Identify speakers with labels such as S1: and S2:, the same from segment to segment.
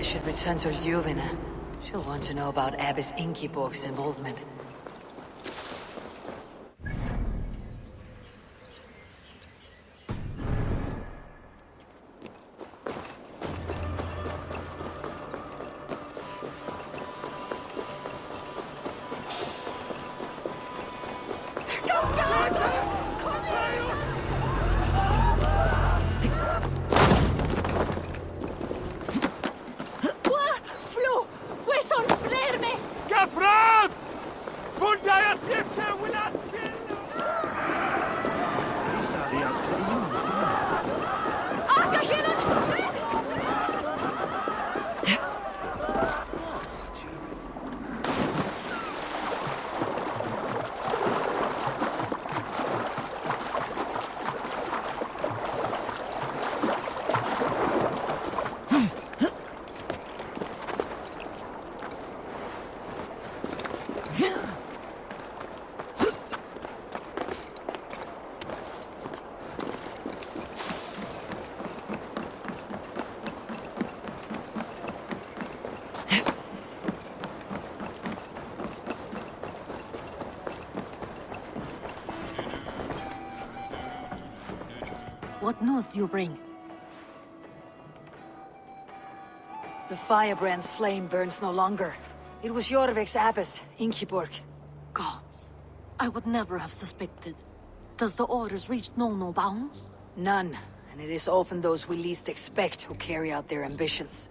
S1: should return to Ljuvina. She'll want to know about Abbess Ingeborg's involvement.
S2: What news do you bring?
S1: The firebrand's flame burns no longer. It was Jorvik's abbess, Ingeborg.
S2: Gods, I would never have suspected. Does the orders reach no bounds?
S1: None, and it is often those we least expect who carry out their ambitions.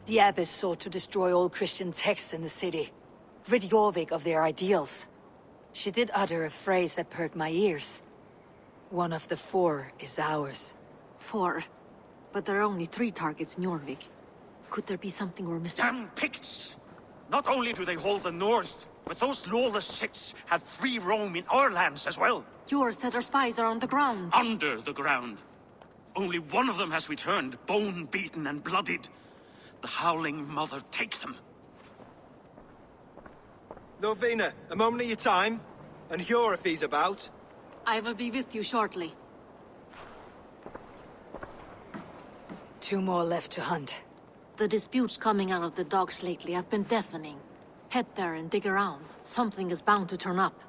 S1: The abbess sought to destroy all Christian texts in the city, rid Jorvik of their ideals. She did utter a phrase that perked my ears. One of the 4 is ours.
S2: 4? But there are only 3 targets in Jorvik. Could there be something we're missing?
S3: Damn Picts! Not only do they hold the north, but those lawless sects have free roam in our lands as well.
S2: Yours said our spies are on the ground.
S3: Under the ground. Only one of them has returned, bone-beaten and bloodied. The Howling Mother take them.
S4: Lovina, a moment of your time. And Hjor if he's about.
S2: I will be with you shortly.
S1: 2 more left to hunt.
S2: The disputes coming out of the docks lately have been deafening. Head there and dig around. Something is bound to turn up.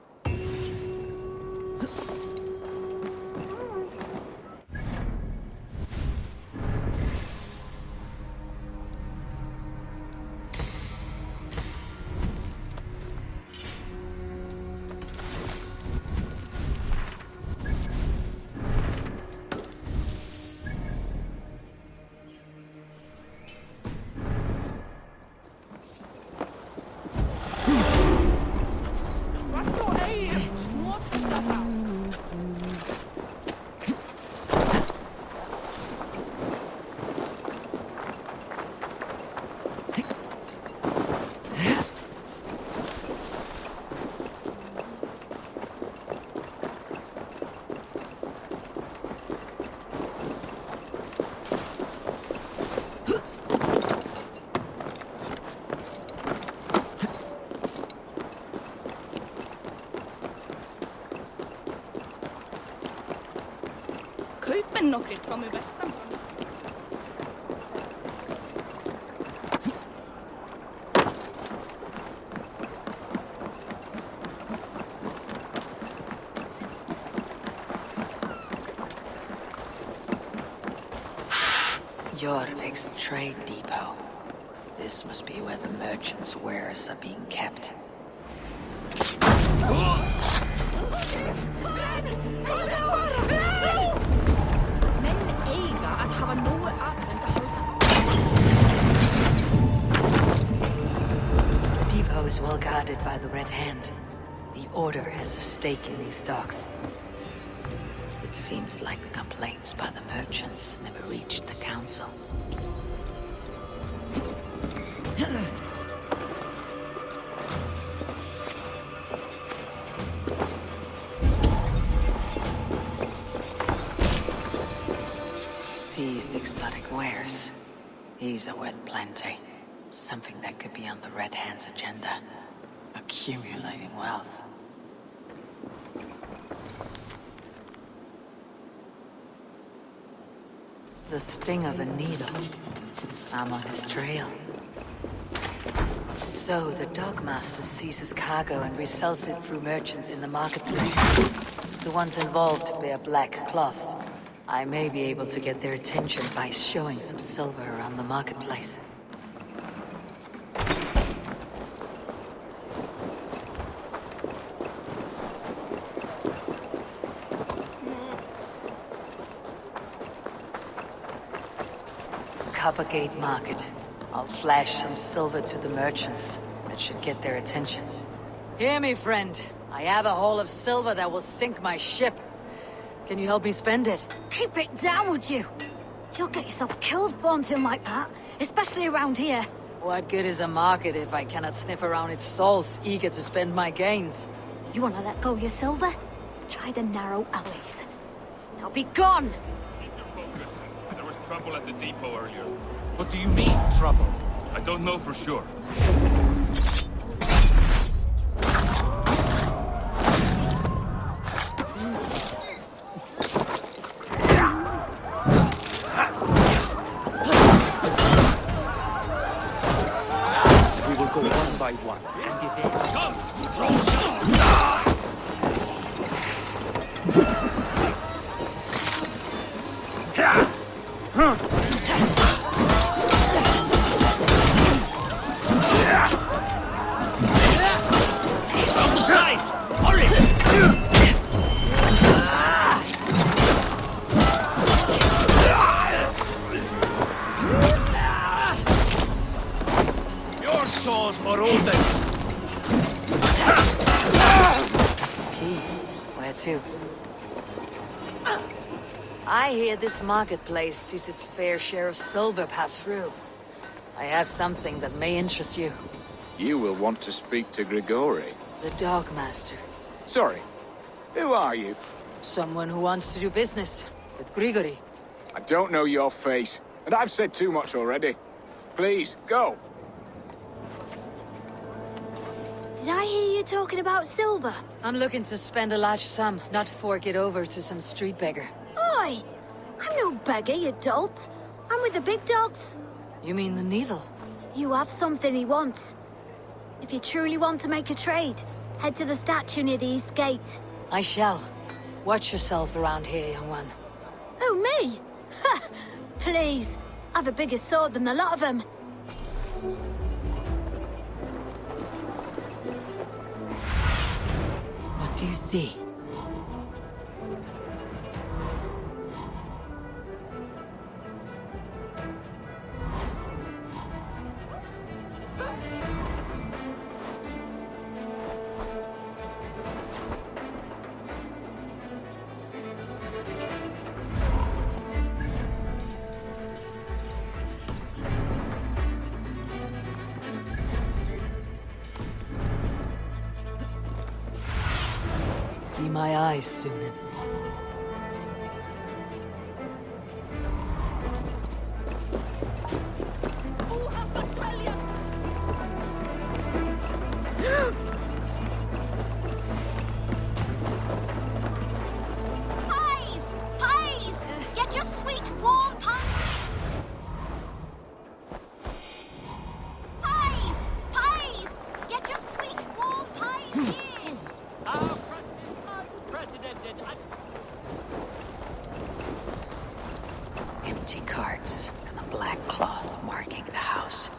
S5: Nokkrir komu vestan frá.
S1: Jorvik's trade depot. This must be where the merchants' wares are being kept. The depot is well guarded by the Red Hand. The Order has a stake in these stocks. It seems like the complaints by the merchants never reached the council. Seized exotic wares. These are worth plenty. Something that could be on the Red Hand's agenda. Accumulating wealth. The sting of a needle. I'm on his trail. So, the Dogmaster seizes cargo and resells it through merchants in the marketplace. The ones involved wear black cloths. I may be able to get their attention by showing some silver around the marketplace. Coppergate Market. I'll flash some silver to the merchants. That should get their attention. Hear me, friend. I have a haul of silver that will sink my ship. Can you help me spend it?
S6: Keep it down, would you? You'll get yourself killed flaunting like that, especially around here.
S1: What good is a market if I cannot sniff around its stalls, eager to spend my gains?
S6: You want to let go of your silver? Try the narrow alleys. Now be gone!
S7: Keep your focus. There was trouble at the depot earlier.
S3: What do you mean, trouble?
S7: I don't know for sure.
S3: We will go one by one. And if they
S7: Come! Throw
S3: From the side! Hurry! Your saws for old days.
S1: Key. Where to? I hear this marketplace sees its fair share of silver pass through. I have something that may interest you.
S8: You will want to speak to Grigori.
S1: The Dogmaster.
S8: Sorry, who are you?
S1: Someone who wants to do business with Grigori.
S8: I don't know your face, and I've said too much already. Please, go.
S6: Did I hear you talking about silver?
S1: I'm looking to spend a large sum, not fork it over to some street beggar.
S6: Oi! I'm no beggar, you dolt. I'm with the big dogs.
S1: You mean the needle?
S6: You have something he wants. If you truly want to make a trade, head to the statue near the east gate.
S1: I shall. Watch yourself around here, young one.
S6: Oh, me? Ha! Please. I've a bigger sword than the lot of them.
S1: What do you see? Be my eyes, Sunan.
S6: Pies! Pies! Get your sweet warm pie! Pies! Pies! Get your sweet warm pies in!
S9: Our trust is unprecedented.
S1: Empty carts and a black cloth marking the house.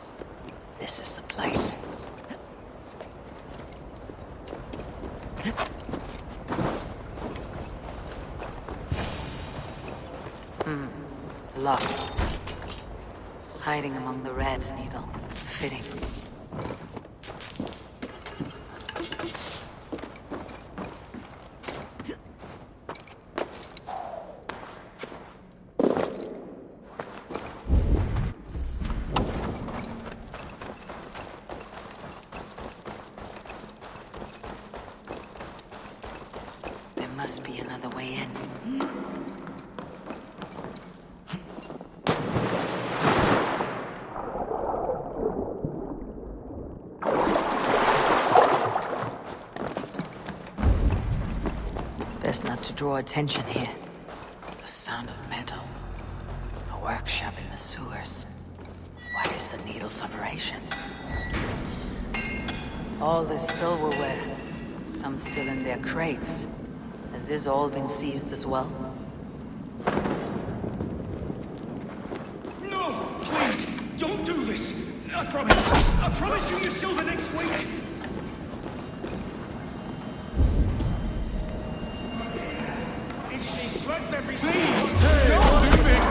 S1: This is the place. Locked. Hiding among the rat's needle. Fitting. There must be another way in. Best not to draw attention here. The sound of metal. A workshop in the sewers. is the needle's operation. All this silverware, some still in their crates. Has this all been seized as well?
S3: No! Please! Don't do this! I promise you your silver next week! It's this slug that receives...
S8: Don't do this!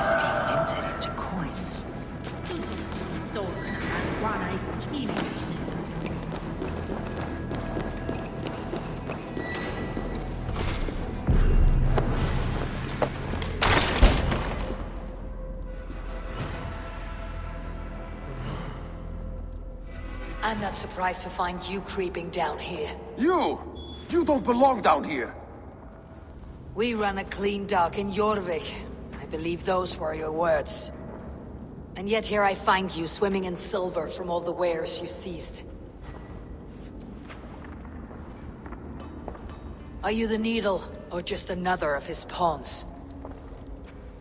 S1: Is being minted into coins. I'm not surprised to find you creeping down here.
S10: You! You don't belong down here!
S1: We run a clean dock in Jorvik. I believe those were your words. And yet here I find you swimming in silver from all the wares you seized. Are you the Needle, or just another of his pawns?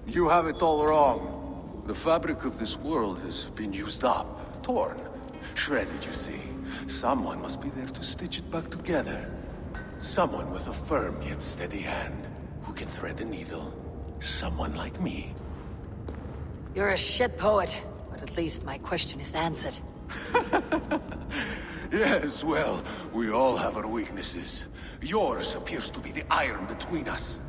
S10: You have it all wrong. The fabric of this world has been used up, torn, shredded, you see. Someone must be there to stitch it back together. Someone with a firm yet steady hand, who can thread the needle. Someone like me.
S1: You're a shit poet, but at least my question is answered.
S10: Yes, well, we all have our weaknesses. Yours appears to be the iron between us.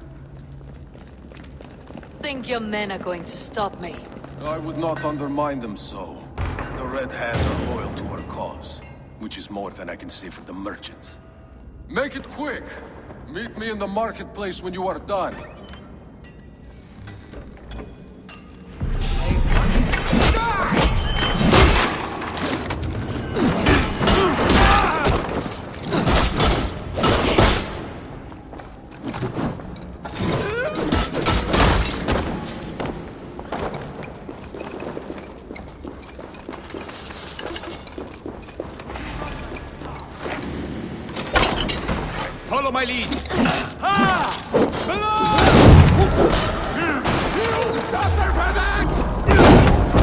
S1: Think your men are going to stop me?
S10: I would not undermine them so. The Red Hand are loyal to our cause, which is more than I can say for the merchants. Make it quick! Meet me in the marketplace when you are done.
S3: Follow my lead!
S8: You'll suffer for that!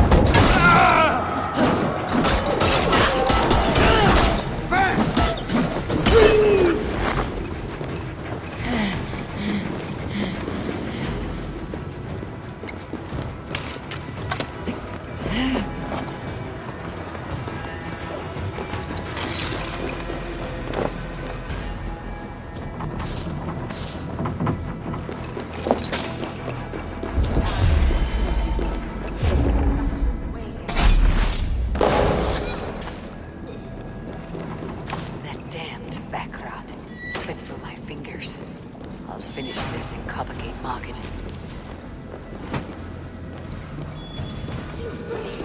S1: That damned backrot slipped through my fingers. I'll finish this in Coppergate Market.
S10: No need.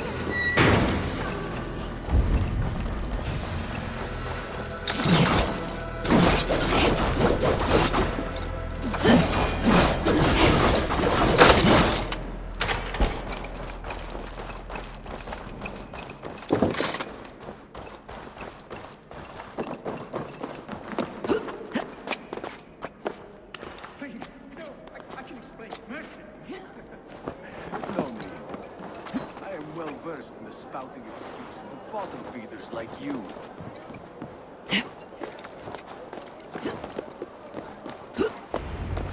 S10: I am well versed in the spouting excuses of bottom feeders like you.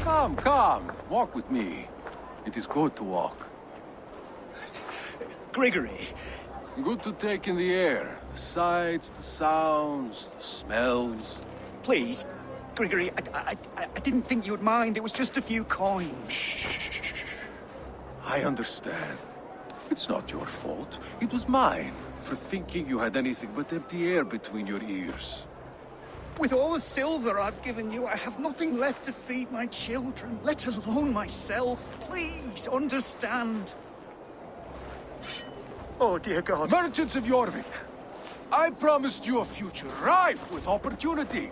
S10: Come, come. Walk with me. It is good to walk.
S3: Gregory,
S10: Good to take in the air. The sights, the sounds, the smells.
S3: please. Gregory, I didn't think you'd mind. It was just a few coins.
S10: Shh. I understand. It's not your fault. It was mine for thinking you had anything but empty air between your ears.
S3: With all the silver I've given you, I have nothing left to feed my children, let alone myself. Please, understand. Oh, dear God.
S10: Merchants of Jorvik, I promised you a future rife with opportunity.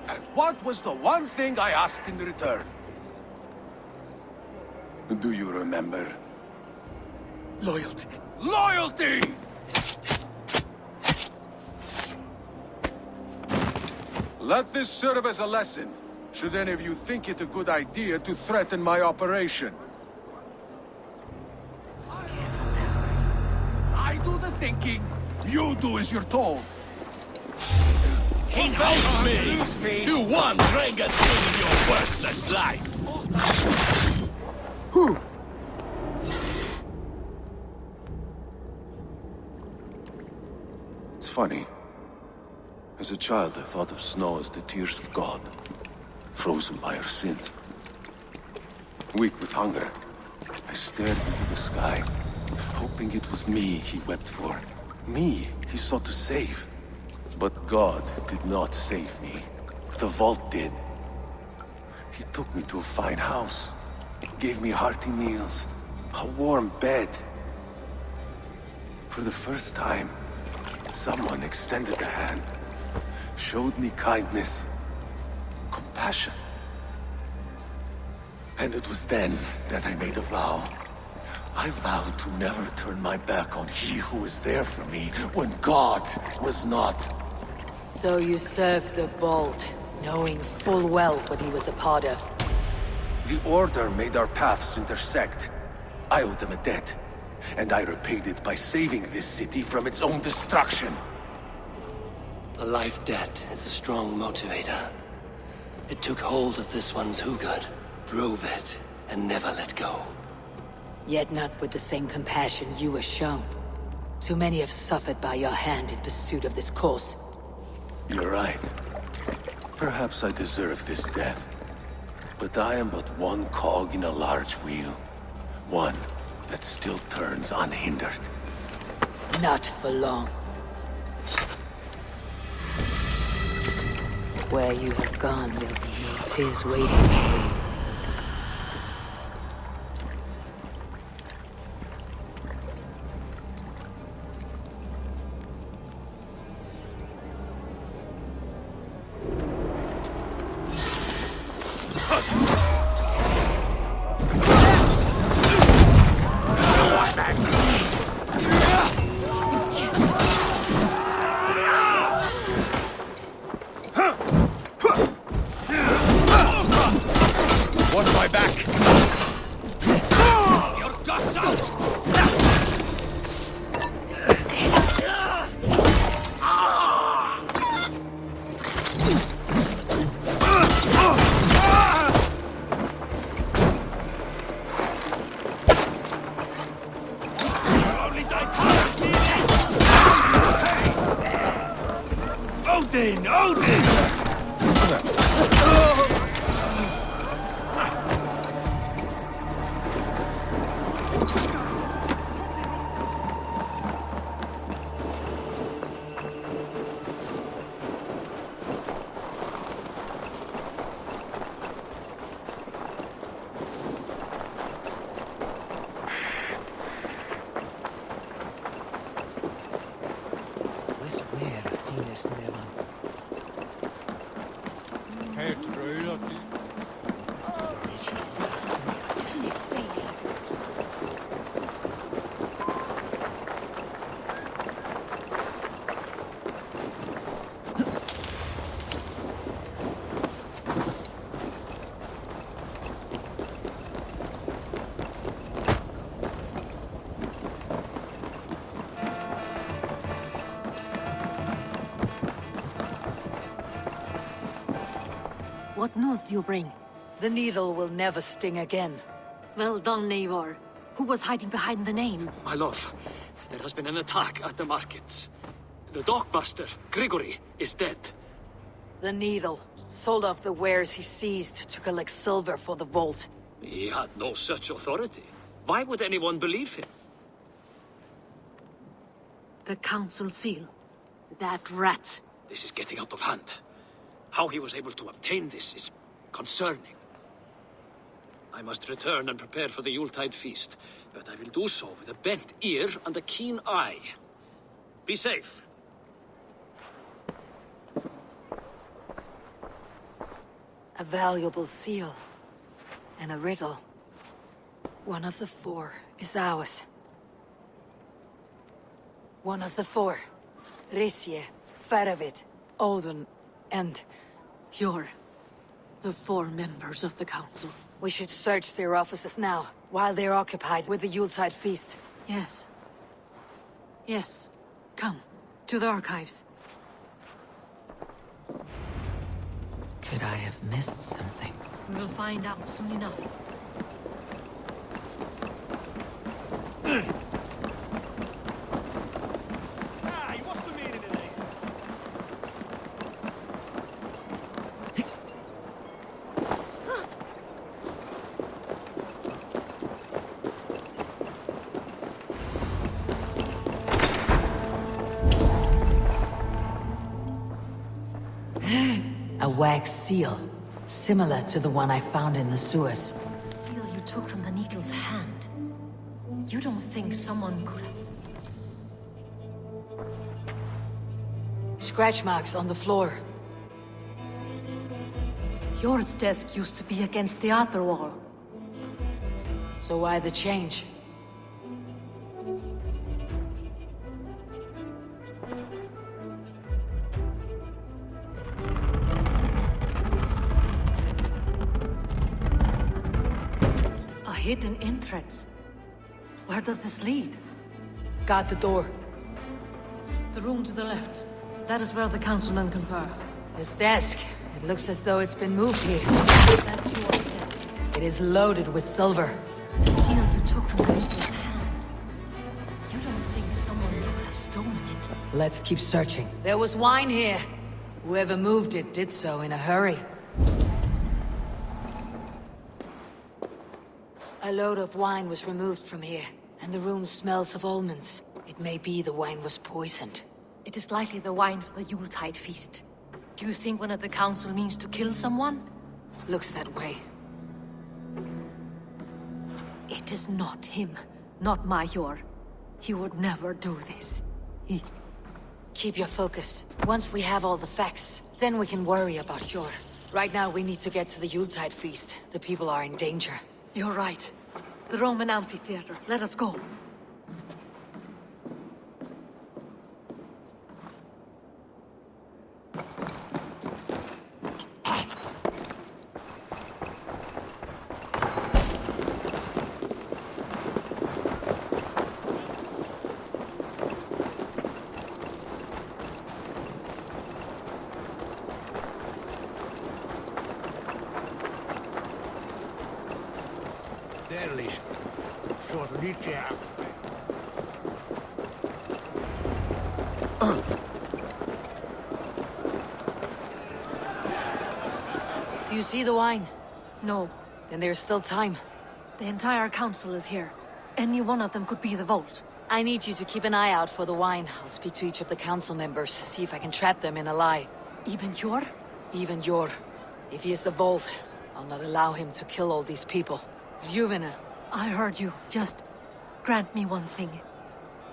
S10: And what was the one thing I asked in return? Do you remember?
S3: Loyalty.
S10: Loyalty! Let this serve as a lesson. Should any of you think it a good idea to threaten my operation? I do the thinking. You do as you're told.
S9: Convince me! Do one drinking thing in your worthless life!
S10: It's funny. As a child, I thought of snow as the tears of God, frozen by our sins. Weak with hunger, I stared into the sky, hoping it was me he wept for. Me he sought to save. But God did not save me. The vault did. He took me to a fine house, gave me hearty meals, a warm bed. For the first time, someone extended a hand, showed me kindness, compassion. And it was then that I made a vow. I vowed to never turn my back on he who was there for me when God was not.
S1: So you served the Vault, knowing full well what he was a part of.
S10: The Order made our paths intersect. I owed them a debt, and I repaid it by saving this city from its own destruction.
S11: A life debt is a strong motivator. It took hold of this one's Hugad, drove it, and never let go.
S1: Yet not with the same compassion you were shown. Too many have suffered by your hand in pursuit of this cause.
S10: You're right. Perhaps I deserve this death. But I am but one cog in a large wheel. One that still turns unhindered.
S1: Not for long. Where you have gone, there'll be no tears waiting for you.
S9: Watch my back! Your guts out! Odin! Odin!
S2: What news do you bring?
S1: The needle will never sting again.
S2: Well done, Eivor. Who was hiding behind the name?
S11: My love, there has been an attack at the markets. The dockmaster, Grigory, is dead.
S1: The needle sold off the wares he seized to collect silver for the vault.
S11: He had no such authority. Why would anyone believe him?
S2: The council seal. That rat.
S11: This is getting out of hand. How he was able to obtain this is concerning. I must return and prepare for the Yuletide feast, but I will do so with a bent ear and a keen eye. Be safe.
S1: A valuable seal. And a riddle. One of the four is ours. One of the four. Risje, Faravid, Odin, and...
S2: Your. The 4 members of the council.
S1: We should search their offices now, while they're occupied with the Yuletide feast.
S2: Yes. Yes. Come, to the archives.
S1: Could I have missed something?
S2: We will find out soon enough.
S7: Hey, what's the meaning of this?
S1: A wax seal, similar to the one I found in the sewers.
S2: Feel you took from the needle's hand. You don't think someone could have...
S1: Scratch marks on the floor.
S2: Yours desk used to be against the other wall.
S1: So why the change?
S2: A hidden entrance. Where does this lead?
S1: Got the door.
S2: The room to the left. That is where the councilmen confer.
S1: This desk, it looks as though it's been moved here.
S2: That's yours desk.
S1: It is loaded with silver.
S2: The seal you took from the needle's hand. You don't think someone could have stolen it?
S1: Let's keep searching. There was wine here. Whoever moved it did so in a hurry. A load of wine was removed from here, and the room smells of almonds. It may be the wine was poisoned.
S2: It is likely the wine for the Yuletide feast. Do you think one of the council means to kill someone?
S1: Looks that way.
S2: It is not him, not Major. He would never do this.
S1: Keep your focus. Once we have all the facts, then we can worry about Hjor. Right now we need to get to the Yuletide feast. The people are in danger.
S2: You're right. The Roman amphitheater. Let us go.
S1: Do you see the wine?
S2: No.
S1: Then there's still time.
S2: The entire council is here. Any one of them could be the vault.
S1: I need you to keep an eye out for the wine. I'll speak to each of the council members, see if I can trap them in a lie.
S2: Even Hjor?
S1: Even Hjor. If he is the vault, I'll not allow him to kill all these people. Juvena.
S2: I heard you. Just grant me one thing.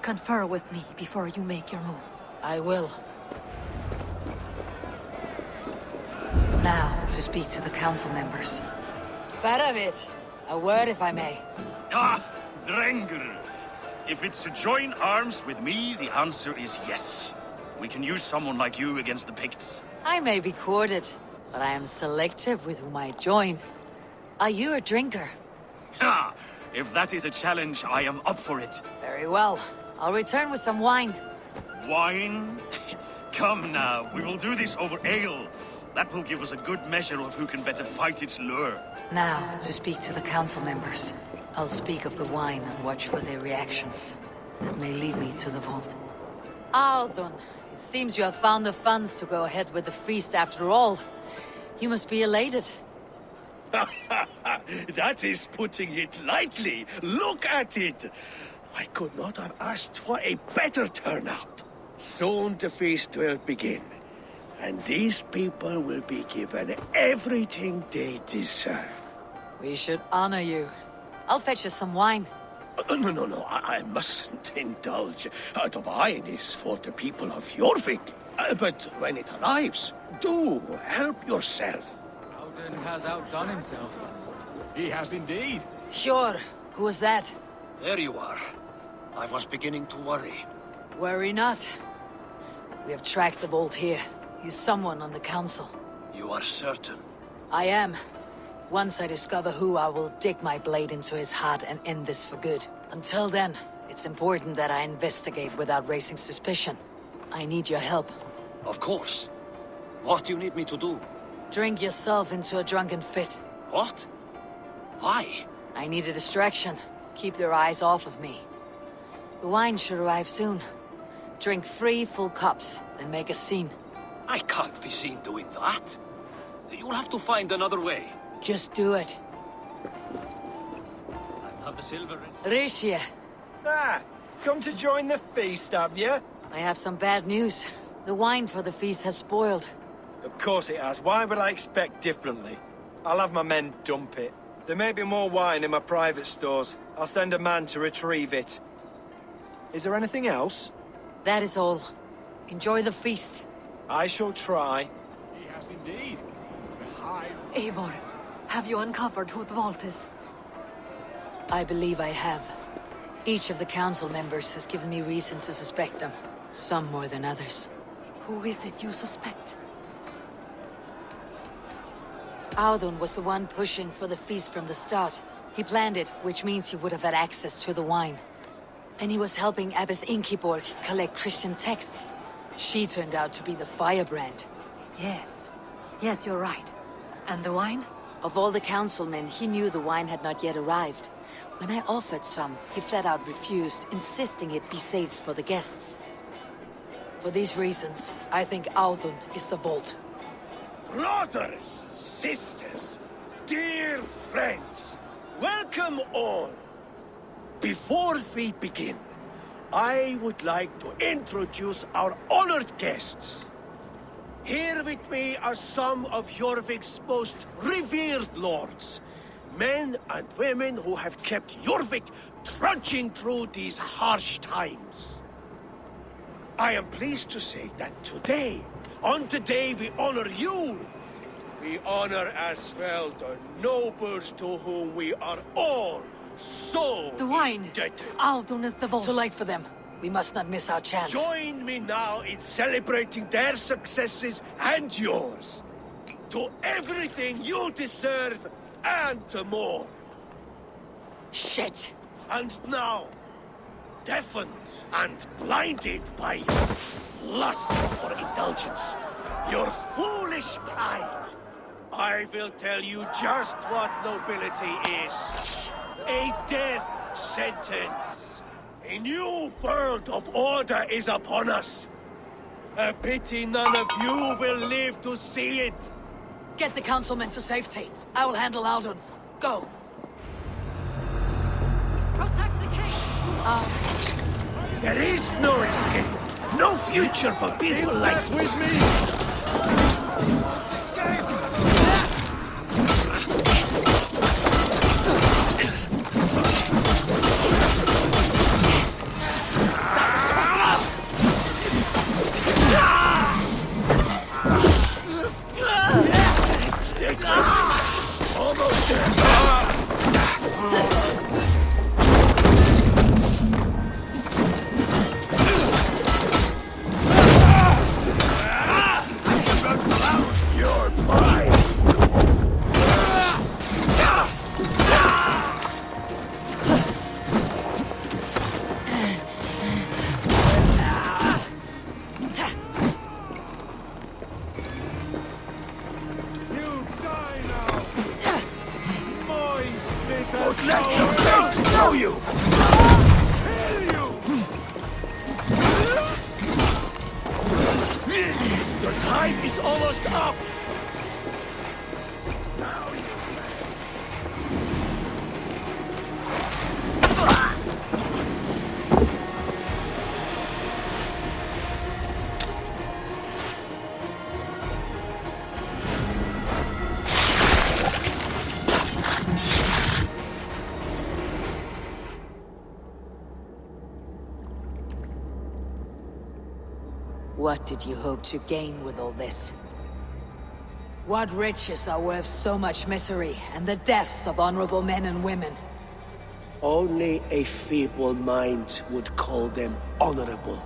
S2: Confer with me before you make your move.
S1: I will. Now, to speak to the council members. Faravit, a word if I may.
S12: Ah, Drengr. If it's to join arms with me, the answer is yes. We can use someone like you against the Picts.
S1: I may be courted, but I am selective with whom I join. Are you a drinker?
S12: Ha! If that is a challenge, I am up for it.
S1: Very well. I'll return with some wine.
S12: Wine? Come now, we will do this over ale. That will give us a good measure of who can better fight its lure.
S1: Now, to speak to the council members. I'll speak of the wine and watch for their reactions. That may lead me to the vault. Althun, it seems you have found the funds to go ahead with the feast after all. You must be elated.
S9: That is putting it lightly. Look at it. I could not have asked for a better turnout. Soon the feast will begin. And these people will be given everything they deserve.
S1: We should honor you. I'll fetch us some wine.
S9: No, I mustn't indulge. The wine is for the people of Jorvik. But when it arrives, do help yourself.
S13: Alden has outdone himself. He has indeed.
S1: Sure. Who was that?
S11: There you are. I was beginning to worry.
S1: Worry not. We have tracked the vault here. He's someone on the council.
S11: You are certain?
S1: I am. Once I discover who, I will dig my blade into his heart and end this for good. Until then, it's important that I investigate without raising suspicion. I need your help.
S11: Of course. What do you need me to do?
S1: Drink yourself into a drunken fit.
S11: What? Why?
S1: I need a distraction. Keep their eyes off of me. The wine should arrive soon. Drink 3 full cups, then make a scene.
S11: I can't be seen doing that. You'll have to find another way.
S1: Just do it.
S11: I'll have the silver in.
S1: Risha,
S4: Ah, come to join the feast, have you?
S1: I have some bad news. The wine for the feast has spoiled.
S4: Of course it has. Why would I expect differently? I'll have my men dump it. There may be more wine in my private stores. I'll send a man to retrieve it. Is there anything else?
S1: That is all. Enjoy the feast.
S4: I shall try.
S13: He has indeed.
S2: Eivor, have you uncovered who the vault is?
S1: I believe I have. Each of the council members has given me reason to suspect them. Some more than others.
S2: Who is it you suspect?
S1: Audun was the one pushing for the feast from the start. He planned it, which means he would have had access to the wine. And he was helping Abbess Inkiborg collect Christian texts. She turned out to be the firebrand.
S2: Yes. Yes, you're right. And the wine?
S1: Of all the councilmen, he knew the wine had not yet arrived. When I offered some, he flat out refused, insisting it be saved for the guests. For these reasons, I think Audun is the vault.
S9: Brothers, sisters, dear friends, welcome all. Before we begin, I would like to introduce our honored guests. Here with me are some of Jorvik's most revered lords. Men and women who have kept Jorvik trudging through these harsh times. I am pleased to say that today, on today we honor you. We honor as well the nobles to whom we are all so
S2: The wine!
S9: indebted.
S2: Audun is the vault.
S1: Too late for them. We must not miss our chance.
S9: Join me now in celebrating their successes and yours. To everything you deserve and more.
S1: Shit!
S9: And now, deafened and blinded by your lust for indulgence, your foolish pride, I will tell you just what nobility is. A death sentence. A new world of order is upon us. A pity none of you will live to see it.
S1: Get the councilmen to safety. I will handle Audun. Go!
S2: Protect the king!
S9: There is no escape. No future for people like you.
S10: with me!
S9: Stay close. Almost there. You're mine. Don't let the pigs know you! Kill you! Your time is almost up! Now you
S1: What did you hope to gain with all this? What riches are worth so much misery and the deaths of honorable men and women?
S9: Only a feeble mind would call them honorable.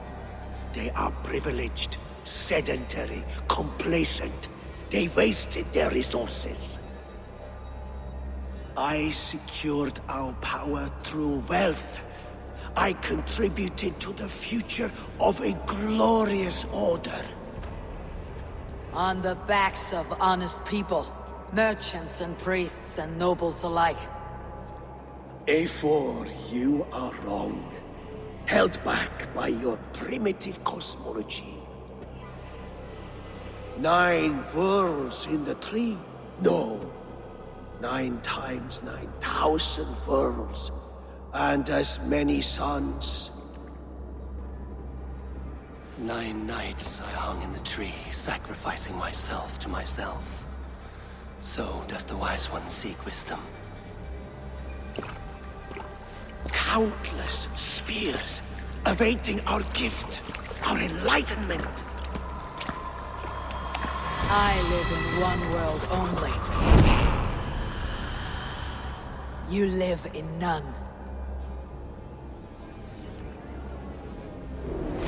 S9: They are privileged, sedentary, complacent. They wasted their resources. I secured our power through wealth. I contributed to the future of a glorious order.
S1: On the backs of honest people. Merchants and priests and nobles alike.
S9: Eivor, you are wrong. Held back by your primitive cosmology. 9 worlds in the tree? No. 9 times 9,000 worlds. And as many suns.
S14: 9 nights I hung in the tree, sacrificing myself to myself. So does the wise one seek wisdom.
S9: Countless spheres awaiting our gift, our enlightenment.
S1: I live in one world only. You live in none.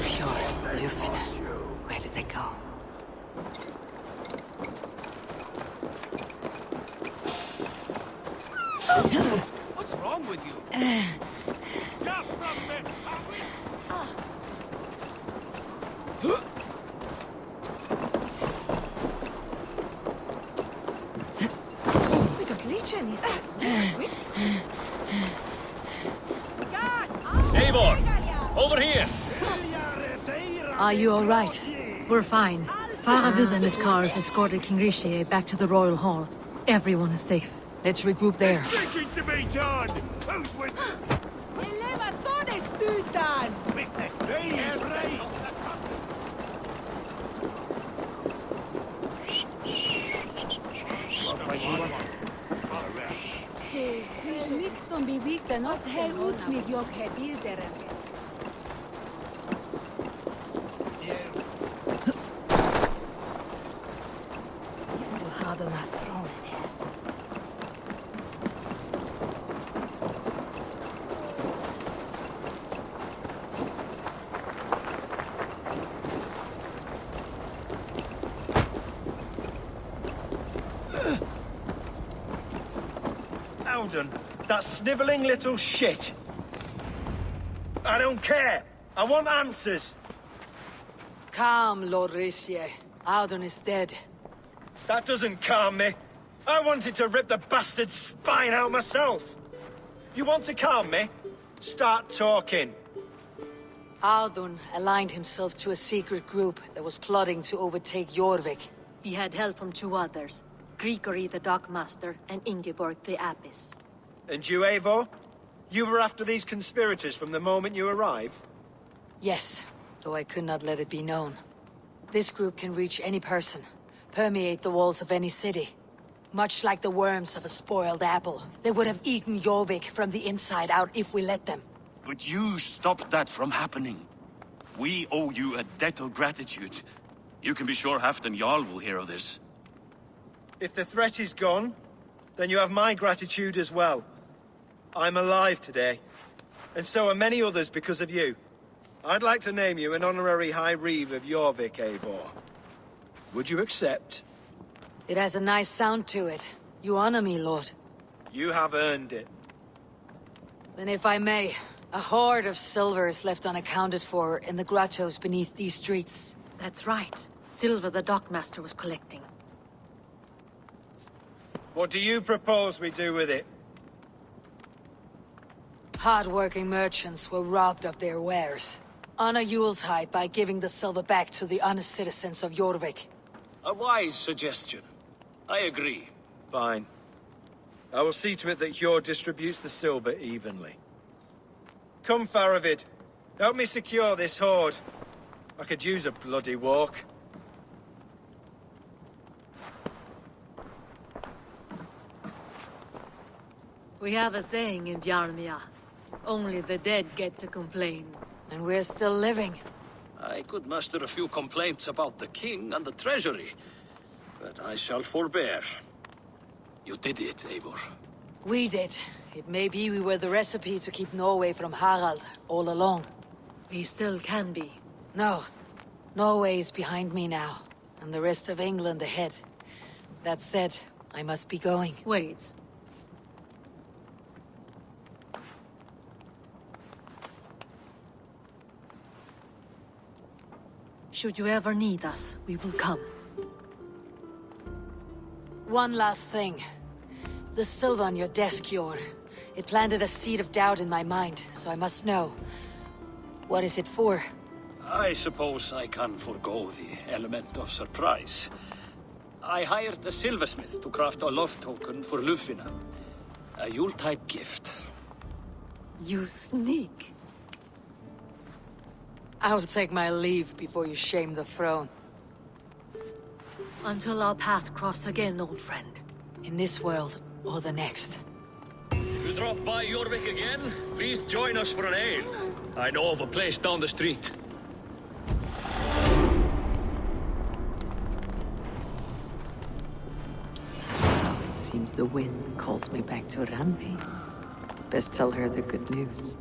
S1: Pure, Lufin. Where did they go?
S12: What's wrong with you?
S11: Eivor! Over here!
S2: Are you all right? We're fine. Faravid and his cars escorted King Rishi back to the Royal Hall. Everyone is safe.
S1: Let's regroup there.
S12: Speaking to me, John! Who's with...
S4: Alden, that snivelling little shit. I don't care. I want answers.
S1: Calm, Lord Rishi. Audun is dead.
S4: That doesn't calm me. I wanted to rip the bastard's spine out myself. You want to calm me? Start talking.
S1: Audun aligned himself to a secret group that was plotting to overtake Jorvik.
S2: He had help from 2 others. Grigory the Dockmaster and Ingeborg the Abbess.
S4: And you, Eivor? You were after these conspirators from the moment you arrived?
S1: Yes, though I could not let it be known. This group can reach any person, permeate the walls of any city. Much like the worms of a spoiled apple, they would have eaten Jorvik from the inside out if we let them.
S12: But you stopped that from happening. We owe you a debt of gratitude. You can be sure Halfdan Jarl will hear of this.
S4: If the threat is gone, then you have my gratitude as well. I'm alive today, and so are many others because of you. I'd like to name you an honorary High Reeve of Jorvik, Eivor. Would you accept?
S1: It has a nice sound to it. You honor me, Lord.
S4: You have earned it.
S1: Then if I may, a hoard of silver is left unaccounted for in the grottos beneath these streets.
S2: That's right. Silver the Dockmaster was collecting.
S4: What do you propose we do with it?
S1: Hard-working merchants were robbed of their wares. Honor Yuletide by giving the silver back to the honest citizens of Jorvik.
S11: A wise suggestion. I agree.
S4: Fine. I will see to it that Hjord distributes the silver evenly. Come, Faravid. Help me secure this hoard. I could use a bloody walk.
S2: We have a saying in Bjarmia. Only the dead get to complain.
S1: And we're still living.
S11: I could muster a few complaints about the king and the treasury, but I shall forbear. You did it, Eivor.
S1: We did. It may be we were the recipe to keep Norway from Harald all along.
S2: We still can be.
S1: No. Norway is behind me now, and the rest of England ahead. That said, I must be going.
S2: Wait. Should you ever need us, we will come.
S1: One last thing. The silver on your desk, Yor. It planted a seed of doubt in my mind, so I must know. What is it for?
S11: I suppose I can forgo the element of surprise. I hired a silversmith to craft a love token for Lufina. A Yuletide gift.
S1: You sneak. I'll take my leave before you shame the throne.
S2: Until our paths cross again, old friend.
S1: In this world, or the next.
S11: You drop by Jorvik again? Please join us for an ale. I know of a place down the street.
S1: It seems the wind calls me back to Randi. Best tell her the good news.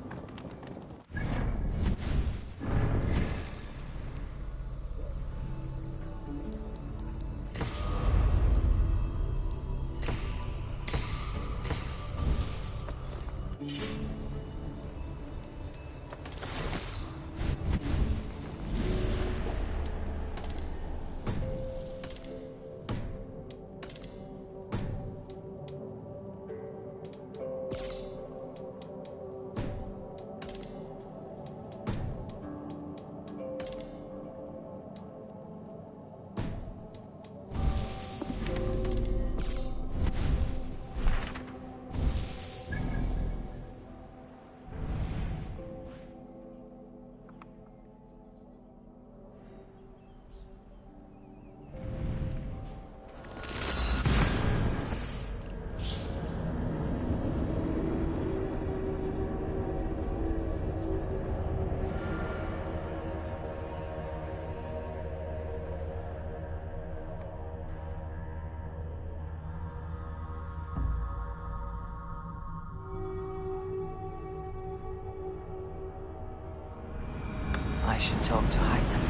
S1: I should talk to Hytham.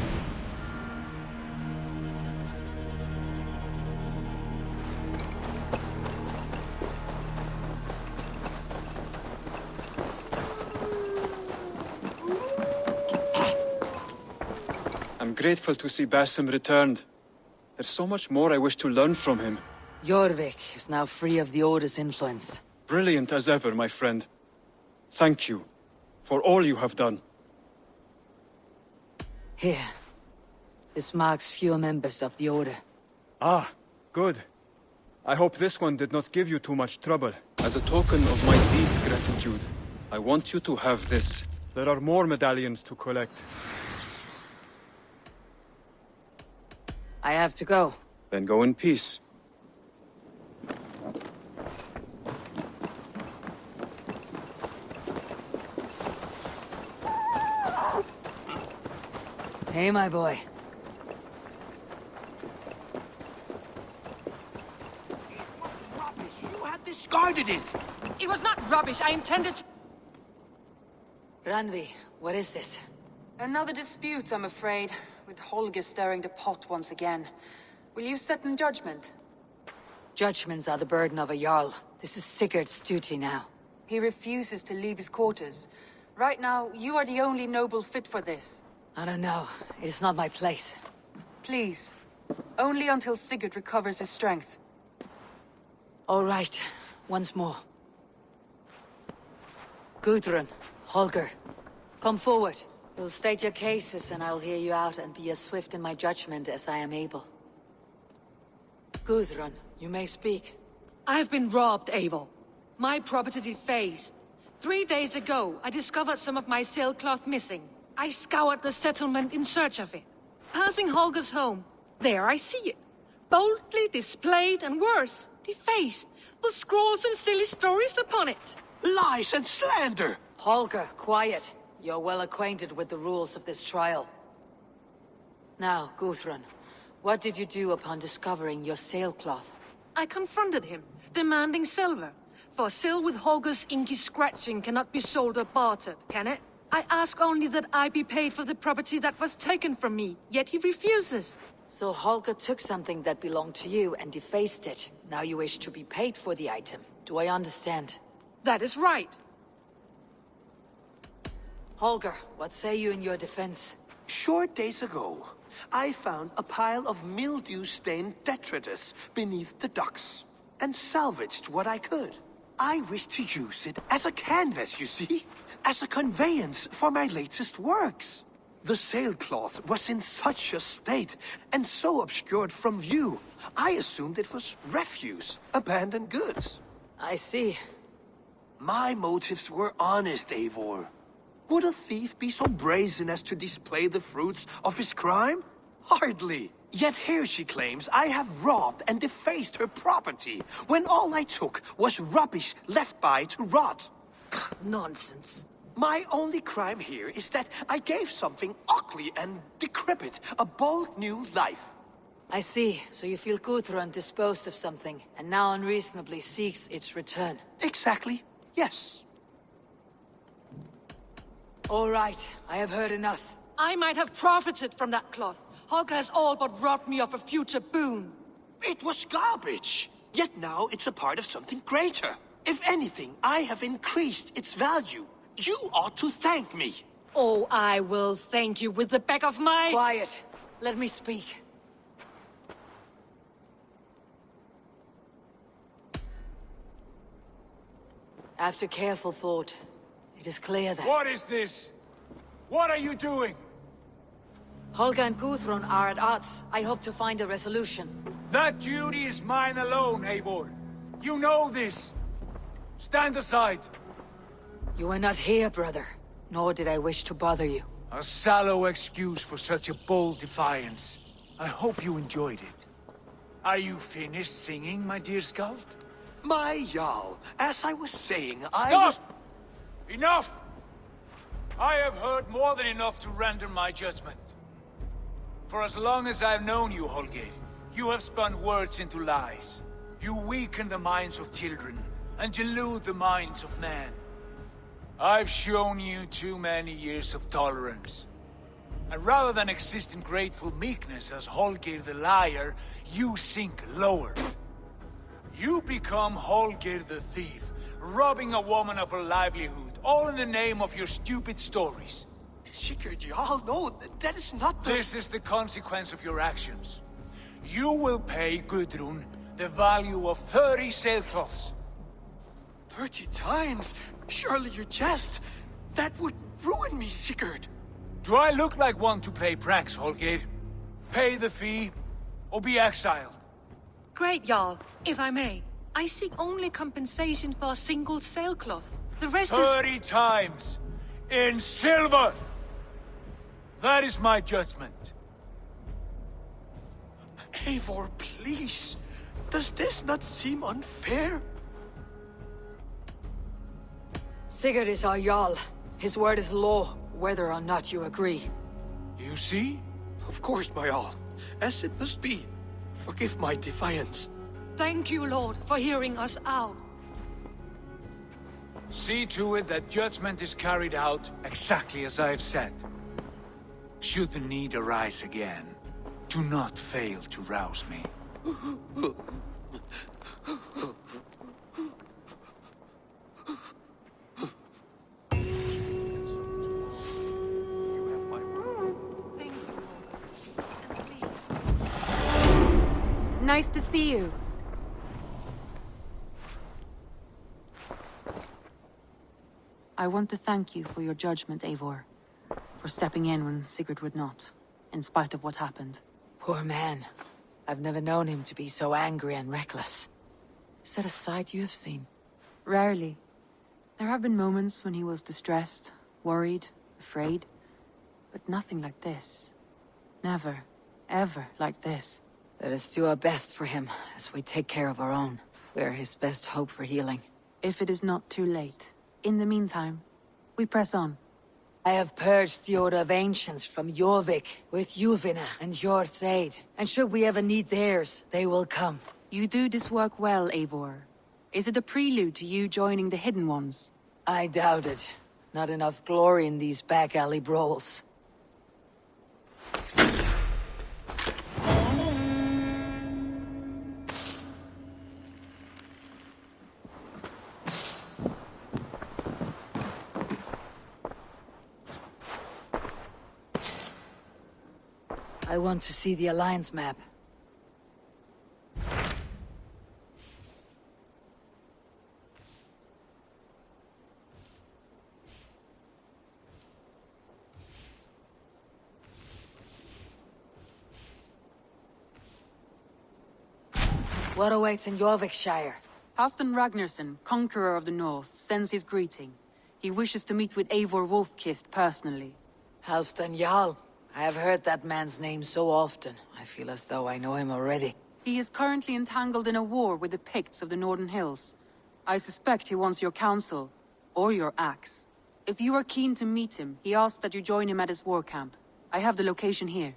S13: I'm grateful to see Basim returned. There's so much more I wish to learn from him.
S1: Jorvik is now free of the Order's influence.
S13: Brilliant as ever, my friend. Thank you for all you have done.
S1: Here. This marks fewer members of the Order.
S13: Ah, good. I hope this one did not give you too much trouble. As a token of my deep gratitude, I want you to have this. There are more medallions to collect.
S1: I have to go.
S13: Then go in peace.
S1: Hey, my boy.
S11: You had discarded it!
S2: It was not rubbish, I intended to...
S1: Randvi, what is this?
S15: Another dispute, I'm afraid, with Holger stirring the pot once again. Will you set in judgment?
S1: Judgments are the burden of a Jarl. This is Sigurd's duty now.
S15: He refuses to leave his quarters. Right now, you are the only noble fit for this.
S1: I don't know. It is not my place.
S15: Please. Only until Sigurd recovers his strength.
S1: All right. Once more. Gudrun, Holger, come forward. You'll state your cases and I'll hear you out and be as swift in my judgment as I am able. Gudrun, you may speak.
S2: I've been robbed, Eivor. My property defaced. 3 days ago, I discovered some of my sailcloth missing. I scoured the settlement in search of it. Passing Holger's home, there I see it. Boldly displayed and worse, defaced, with scrawls and silly stories upon it.
S9: Lies and slander!
S1: Holger, quiet. You're well acquainted with the rules of this trial. Now, Gudrun, what did you do upon discovering your sailcloth?
S2: I confronted him, demanding silver. For sil with Holger's inky scratching cannot be sold or bartered, can it? I ask only that I be paid for the property that was taken from me, yet he refuses.
S1: So Holger took something that belonged to you and defaced it. Now you wish to be paid for the item. Do I understand?
S2: That is right.
S1: Holger, what say you in your defense?
S14: Short days ago, I found a pile of mildew-stained detritus beneath the docks, and salvaged what I could. I wish to use it as a canvas, you see? As a conveyance for my latest works. The sailcloth was in such a state, and so obscured from view, I assumed it was refuse, abandoned goods.
S1: I see.
S14: My motives were honest, Eivor. Would a thief be so brazen as to display the fruits of his crime? Hardly. Yet here she claims I have robbed and defaced her property, when all I took was rubbish left by to rot.
S2: Nonsense.
S14: My only crime here is that I gave something ugly and decrepit a bold new life.
S1: I see. So you feel Gudrun disposed of something, and now unreasonably seeks its return.
S14: Exactly. Yes.
S1: All right. I have heard enough.
S2: I might have profited from that cloth. Holger has all but robbed me of a future boon.
S14: It was garbage. Yet now it's a part of something greater. If anything, I have increased its value. You ought to thank me.
S2: Oh, I will thank you with the back of my...
S1: Quiet. Let me speak. After careful thought, it is clear that...
S8: What is this? What are you doing?
S1: Holger and Gudrun are at odds. I hope to find a resolution.
S8: That duty is mine alone, Eivor. You know this. Stand aside.
S1: You were not here, brother. Nor did I wish to bother you.
S8: A sallow excuse for such a bold defiance. I hope you enjoyed it. Are you finished singing, my dear Skald?
S14: My Jarl, as I was saying,
S8: Stop! Enough! I have heard more than enough to render my judgment. For as long as I've known you, Holger, you have spun words into lies. You weaken the minds of children, and delude the minds of men. I've shown you too many years of tolerance. And rather than exist in grateful meekness as Holger the liar, you sink lower. You become Holger the thief, robbing a woman of her livelihood, all in the name of your stupid stories.
S14: Sigurd, Jarl, no, that is not the...
S8: This is the consequence of your actions. You will pay Gudrun the value of 30 sailcloths.
S14: 30 times? Surely you jest. That would ruin me, Sigurd.
S8: Do I look like one to play pranks, Holger? Pay the fee, or be exiled.
S2: Great, Jarl. If I may, I seek only compensation for a single sailcloth. The rest
S8: 30 times! In silver! That is my judgment.
S14: Eivor, please. Does this not seem unfair?
S1: Sigurd is our Jarl. His word is law, whether or not you agree.
S8: You see?
S14: Of course, my Jarl. As it must be. Forgive my defiance.
S2: Thank you, Lord, for hearing us out.
S8: See to it that judgment is carried out exactly as I have said. Should the need arise again, do not fail to rouse me.
S15: Nice to see you. I want to thank you for your judgment, Eivor. For stepping in when Sigurd would not, in spite of what happened.
S1: Poor man. I've never known him to be so angry and reckless. Is that a side you have seen?
S15: Rarely. There have been moments when he was distressed, worried, afraid. But nothing like this. Never, ever like this.
S1: Let us do our best for him, as we take care of our own. We are his best hope for healing.
S15: If it is not too late. In the meantime, we press on.
S1: I have purged the Order of Ancients from Jorvik with Juvina and Hjort's aid. And should we ever need theirs, they will come.
S15: You do this work well, Eivor. Is it a prelude to you joining the Hidden Ones?
S1: I doubt it. Not enough glory in these back alley brawls. I want to see the Alliance map. What awaits in Jorvikshire?
S15: Halfdan Ragnarsson, conqueror of the north, sends his greeting. He wishes to meet with Eivor Wolfkist personally.
S1: Halfdan Jarl. I have heard that man's name so often. I feel as though I know him already.
S15: He is currently entangled in a war with the Picts of the Northern Hills. I suspect he wants your counsel, or your axe. If you are keen to meet him, he asks that you join him at his war camp. I have the location here.